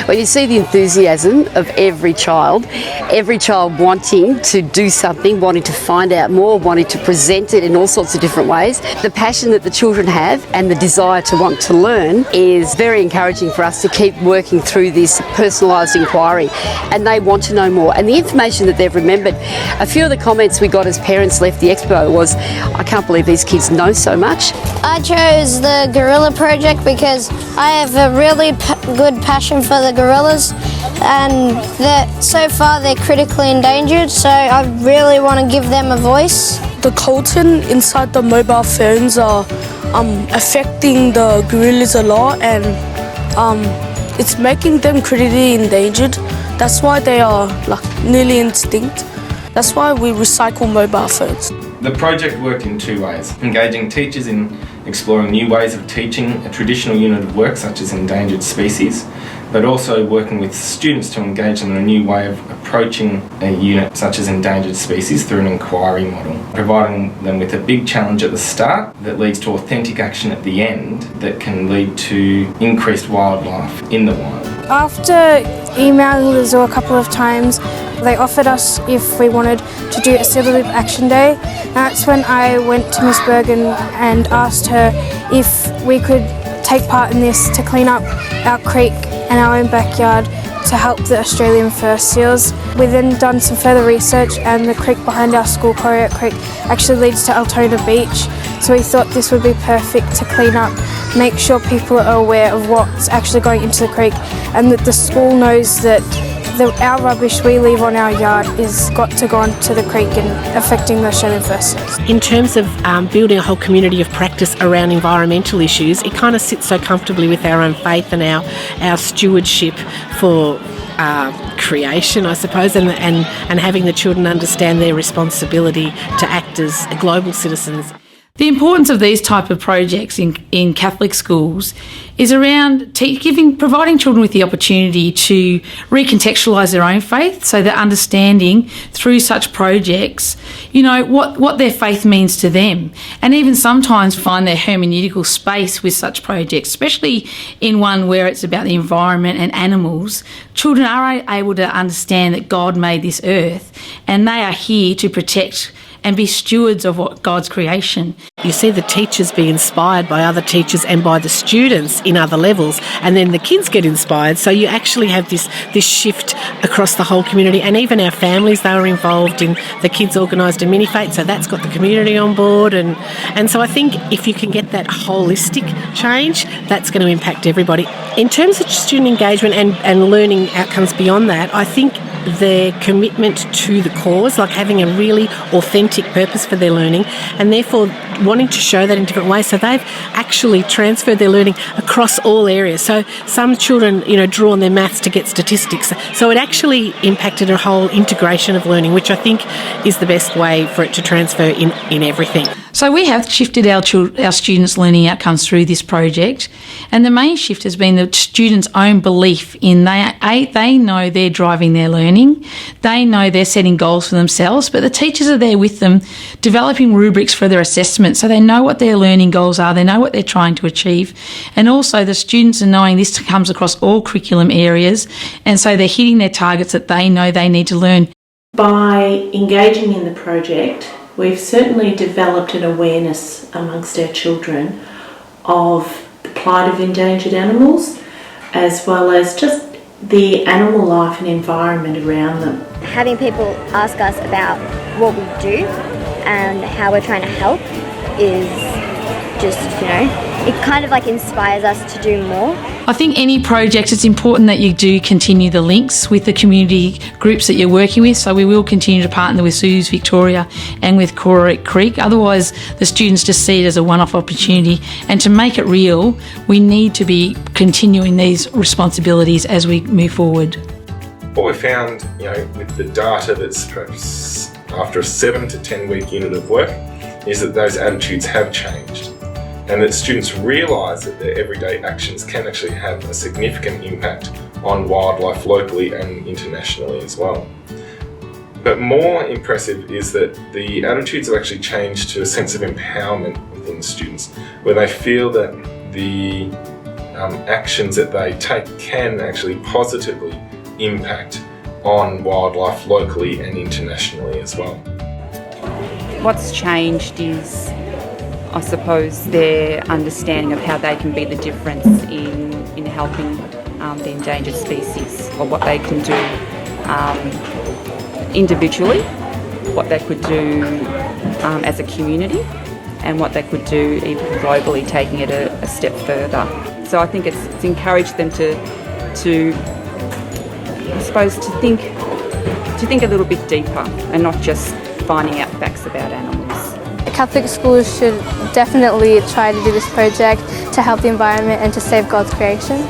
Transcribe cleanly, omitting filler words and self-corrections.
When you see the enthusiasm of every child wanting to do something, wanting to find out more, wanting to present it in all sorts of different ways, the passion that the children have and the desire to want to learn is very encouraging for us to keep working through this personalised inquiry. And they want to know more. And the information that they've remembered, a few of the comments we got as parents left the expo was, I can't believe these kids know so much. I chose the gorilla project because I have a really good passion for the gorillas, and so far they're critically endangered, so I really want to give them a voice. The coltan inside the mobile phones are affecting the gorillas a lot, and it's making them critically endangered. That's why they are nearly extinct. That's why we recycle mobile phones. The project worked in two ways: engaging teachers in exploring new ways of teaching a traditional unit of work such as endangered species, but also working with students to engage them in a new way of approaching a unit such as endangered species through an inquiry model, providing them with a big challenge at the start that leads to authentic action at the end that can lead to increased wildlife in the wild. After emailing the zoo a couple of times, they offered us if we wanted to do a Civic Action Day. That's when I went to Miss Bergen and asked her if we could take part in this to clean up our creek and our own backyard to help the Australian fur seals. We then done some further research, and the creek behind our school, Corrier Creek, actually leads to Altona Beach. So we thought this would be perfect to clean up, make sure people are aware of what's actually going into the creek, and that the school knows that our rubbish we leave on our yard is got to go onto the creek and affecting the Australian fur seals. In terms of building a whole community of practice around environmental issues, it kind of sits so comfortably with our own faith and our stewardship for creation, I suppose, and having the children understand their responsibility to act as global citizens. The importance of these type of projects in Catholic schools is around providing children with the opportunity to recontextualise their own faith, so they're understanding through such projects, what their faith means to them, and even sometimes find their hermeneutical space with such projects, especially in one where it's about the environment and animals. Children are able to understand that God made this earth and they are here to protect and be stewards of God's creation. You see the teachers be inspired by other teachers and by the students in other levels, and then the kids get inspired. So you actually have this shift across the whole community, and even our families, they were involved in the kids organised a mini fete, so that's got the community on board. And so I think if you can get that holistic change, that's going to impact everybody. In terms of student engagement and learning outcomes beyond that, I think their commitment to the cause, like having a really authentic purpose for their learning, and therefore wanting to show that in different ways. So they've actually transferred their learning across all areas. So some children, draw on their maths to get statistics. So it actually impacted a whole integration of learning, which I think is the best way for it to transfer in everything. So we have shifted our students' learning outcomes through this project, and the main shift has been the students' own belief in they know they're driving their learning, they know they're setting goals for themselves, but the teachers are there with them developing rubrics for their assessment, so they know what their learning goals are, they know what they're trying to achieve, and also the students are knowing this comes across all curriculum areas, and so they're hitting their targets that they know they need to learn. By engaging in the project, we've certainly developed an awareness amongst our children of the plight of endangered animals, as well as just the animal life and environment around them. Having people ask us about what we do and how we're trying to help is just, it kind of inspires us to do more. I think any project, it's important that you do continue the links with the community groups that you're working with. So we will continue to partner with Zoos Victoria and with Corrier Creek. Otherwise, the students just see it as a one-off opportunity. And to make it real, we need to be continuing these responsibilities as we move forward. What we found, with the data that's perhaps after a 7 to 10 week unit of work, is that those attitudes have changed, and that students realise that their everyday actions can actually have a significant impact on wildlife locally and internationally as well. But more impressive is that the attitudes have actually changed to a sense of empowerment within the students, where they feel that the actions that they take can actually positively impact on wildlife locally and internationally as well. What's changed is, I suppose, their understanding of how they can be the difference in helping the endangered species, or what they can do individually, what they could do as a community, and what they could do even globally, taking it a step further. So I think it's encouraged them to I suppose, to think a little bit deeper and not just finding out facts about animals. Catholic schools should definitely try to do this project to help the environment and to save God's creation.